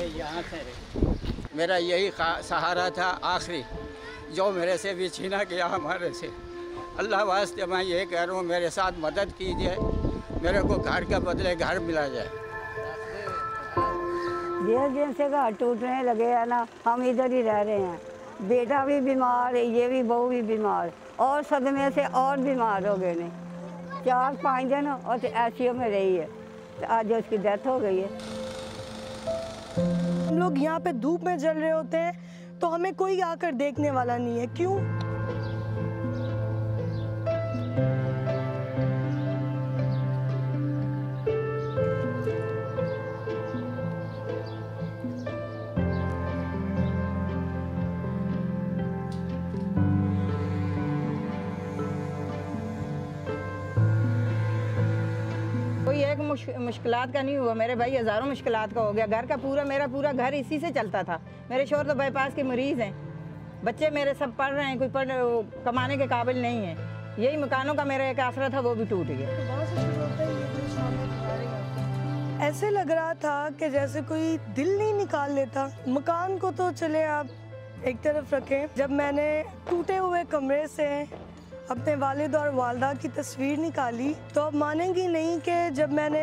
यहाँ से मेरा यही सहारा था आखिरी, जो मेरे से भी छीना गया हमारे से। अल्लाह वास्ते मैं ये कह रहा हूँ, मेरे साथ मदद कीजिए, मेरे को घर के बदले घर मिला जाए। जिस दिन से घर टूटने लगे हैं ना, हम इधर ही रह रहे हैं। बेटा भी बीमार है, ये भी बहू भी बीमार, और सदमे से और बीमार हो गए ने। 4-5 दिन और ICU में रही है, तो आज उसकी डेथ हो गई है। हम लोग यहाँ पे धूप में जल रहे होते हैं तो हमें कोई आकर देखने वाला नहीं है। क्यों? कोई एक मुश्किलात का नहीं हुआ, मेरे भाई हज़ारों मुश्किलात का हो गया। घर का मेरा पूरा घर इसी से चलता था। मेरे शोहर तो बाईपास के मरीज़ हैं, बच्चे मेरे सब पढ़ रहे हैं, कोई कमाने के काबिल नहीं है। यही मकानों का मेरा एक आसरा था, वो भी टूट गया। ऐसे लग रहा था कि जैसे कोई दिल नहीं निकाल लेता। मकान को तो चले आप एक तरफ रखें, जब मैंने टूटे हुए कमरे से अपने वालिद और वालदा की तस्वीर निकाली तो अब मानेंगी नहीं कि जब मैंने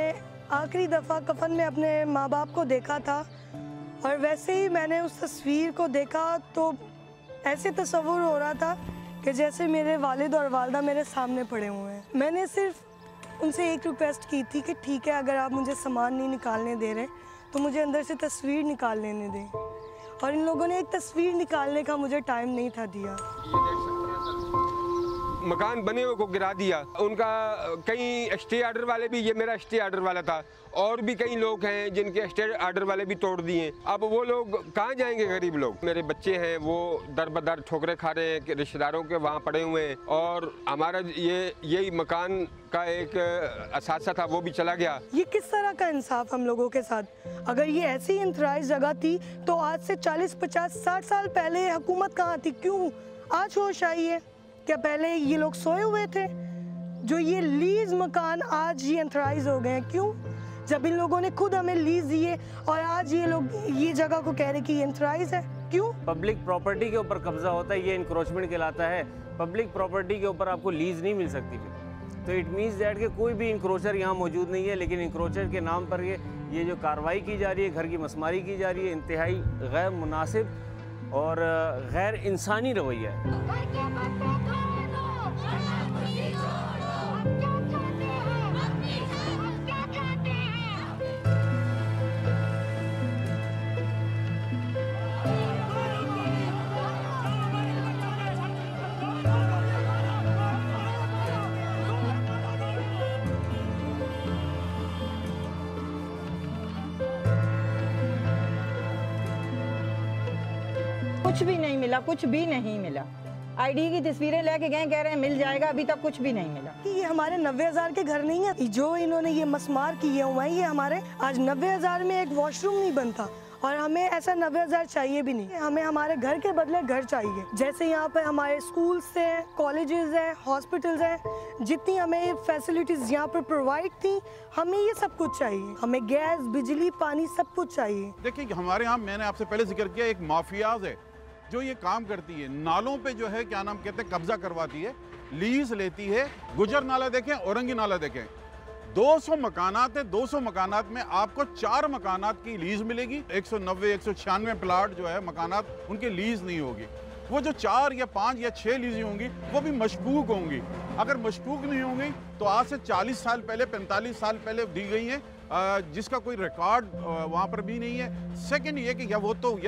आखिरी दफ़ा कफन में अपने माँ बाप को देखा था और वैसे ही मैंने उस तस्वीर को देखा तो ऐसे तस्वुर हो रहा था कि जैसे मेरे वालिद और वालदा मेरे सामने पड़े हुए हैं। मैंने सिर्फ उनसे एक रिक्वेस्ट की थी कि ठीक है, अगर आप मुझे सामान नहीं निकालने दे रहे तो मुझे अंदर से तस्वीर निकाल लेने दें, और इन लोगों ने एक तस्वीर निकालने का मुझे टाइम नहीं था दिया। मकान बने हुए को गिरा दिया। उनका कई स्टे आर्डर वाले भी, ये मेरा स्टे आर्डर वाला था, और भी कई लोग हैं जिनके स्टे आर्डर वाले भी तोड़ दिए। अब वो लोग कहाँ जाएंगे? गरीब लोग। मेरे बच्चे हैं वो दर बदर ठोकरे खा रहे हैं, रिश्तेदारों के वहाँ पड़े हुए हैं, और हमारा यही मकान का एक असासा था वो भी चला गया। ये किस तरह का इंसाफ हम लोगों के साथ? अगर ये ऐसी इंतराइज जगह थी तो आज से 40, 50, 60 साल पहले हुकूमत कहाँ थी? क्यों आज होश आई है? क्या पहले ये लोग सोए हुए थे? जो ये लीज मकान आज ये एंथराइज हो गए हैं, क्यों? जब इन लोगों ने खुद हमें लीज दिए और आज ये लोग ये जगह को कह रहे कि ये एंथराइज है, क्यों? पब्लिक प्रॉपर्टी के ऊपर कब्जा होता है, ये इंक्रोचमेंट कहलाता है। पब्लिक प्रॉपर्टी के ऊपर आपको लीज नहीं मिल सकती फिर। तो इट मीन्स दैट कि कोई भी इंक्रोचर यहाँ मौजूद नहीं है, लेकिन इंक्रोचर के नाम पर ये जो कार्रवाई की जा रही है, घर की मसमारी की जा रही है, इंतहाई गैर मुनासिब और गैर इंसानी रवैया है। कुछ भी नहीं मिला, कुछ भी नहीं मिला। आईडी की तस्वीरें लेके गए, कह रहे हैं मिल जाएगा, अभी तक कुछ भी नहीं मिला। ये हमारे 90,000 के घर नहीं है जो इन्होंने ये मसमार किए हुए हैं। ये हमारे आज 90,000 में एक वॉशरूम नहीं बनता, और हमें ऐसा 90,000 चाहिए भी नहीं। हमें हमारे घर के बदले घर चाहिए। जैसे यहाँ पे हमारे स्कूल्स हैं, कॉलेजेस हैं, हॉस्पिटल्स हैं, जितनी हमें फैसिलिटीज यहाँ पर प्रोवाइड थी, हमें ये सब कुछ चाहिए। हमें गैस, बिजली, पानी सब कुछ चाहिए। देखिए हमारे यहाँ, मैंने आपसे पहले जिक्र किया, एक माफियाज है जो ये काम करती है। नालों पे जो है क्या नाम कहते हैं, कब्जा करवाती है, लीज लेती है। गुजर नाला देखें, औरंगी नाला देखें, 200 मकानात है। 200 मकानात में आपको 4 मकानात की लीज मिलेगी। 190, 196 प्लाट जो है मकानात, उनकी लीज नहीं होगी। वो जो 4 या 5 या 6 लीजें होंगी वो भी मशकूक होंगी। अगर मशकूक नहीं होंगी तो आज से 40 साल पहले, 45 साल पहले दी गई हैं, जिसका कोई रिकॉर्ड वहाँ पर भी नहीं है। सेकंड ये कि या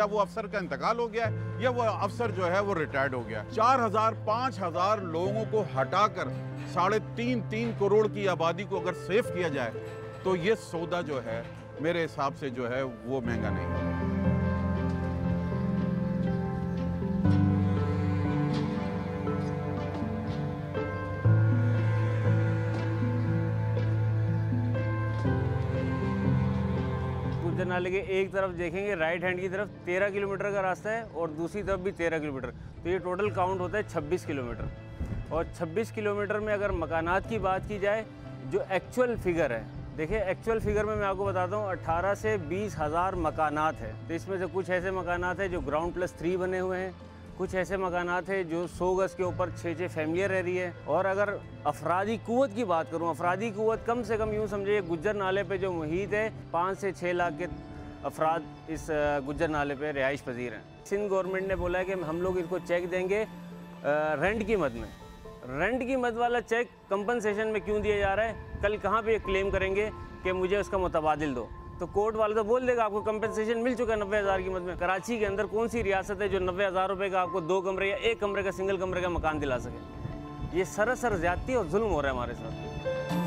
वो अफसर का इंतकाल हो गया है, या वो अफसर जो है वो रिटायर्ड हो गया। 4,000, 5,000 लोगों को हटाकर 3.5 करोड़ की आबादी को अगर सेव किया जाए तो ये सौदा जो है मेरे हिसाब से जो है वो महंगा नहीं है। गुजर नाले के एक तरफ देखेंगे, राइट हैंड की तरफ 13 किलोमीटर का रास्ता है और दूसरी तरफ भी 13 किलोमीटर, तो ये टोटल काउंट होता है 26 किलोमीटर। और 26 किलोमीटर में अगर मकानात की बात की जाए, जो एक्चुअल फिगर है देखिए एक्चुअल फिगर में मैं आपको बताता हूँ 18 से 20 हज़ार मकानात है। तो इसमें से कुछ ऐसे मकानात हैं जो ग्राउंड +3 बने हुए हैं, कुछ ऐसे मकानात हैं जो 100 गज़ के ऊपर 6-6 फैमिलियाँ रह रही है। और अगर अफरादी कुव्वत की बात करूँ, अफरादी कुव्वत कम से कम यूँ समझिए गुज्जर नाले पे जो मुहित है 5 से 6 लाख के अफराद इस गुज्जर नाले पे रिहाइश पजीर हैं। सिंध गवर्नमेंट ने बोला है कि हम लोग इसको चेक देंगे रेंट की मद में। रेंट की मद वाला चेक कंपनसेशन में क्यों दिया जा रहा है? कल कहाँ पे क्लेम करेंगे कि मुझे उसका मुतबादिल दो, तो कोर्ट वाला तो बोल देगा आपको कंपनसेशन मिल चुका है 90,000 की मद में। कराची के अंदर कौन सी रियासत है जो 90,000 रुपये का आपको 2 कमरे या 1 कमरे का सिंगल कमरे का मकान दिला सके? ये सरासर ज़्यादती और जुल्म हो रहा है हमारे साथ।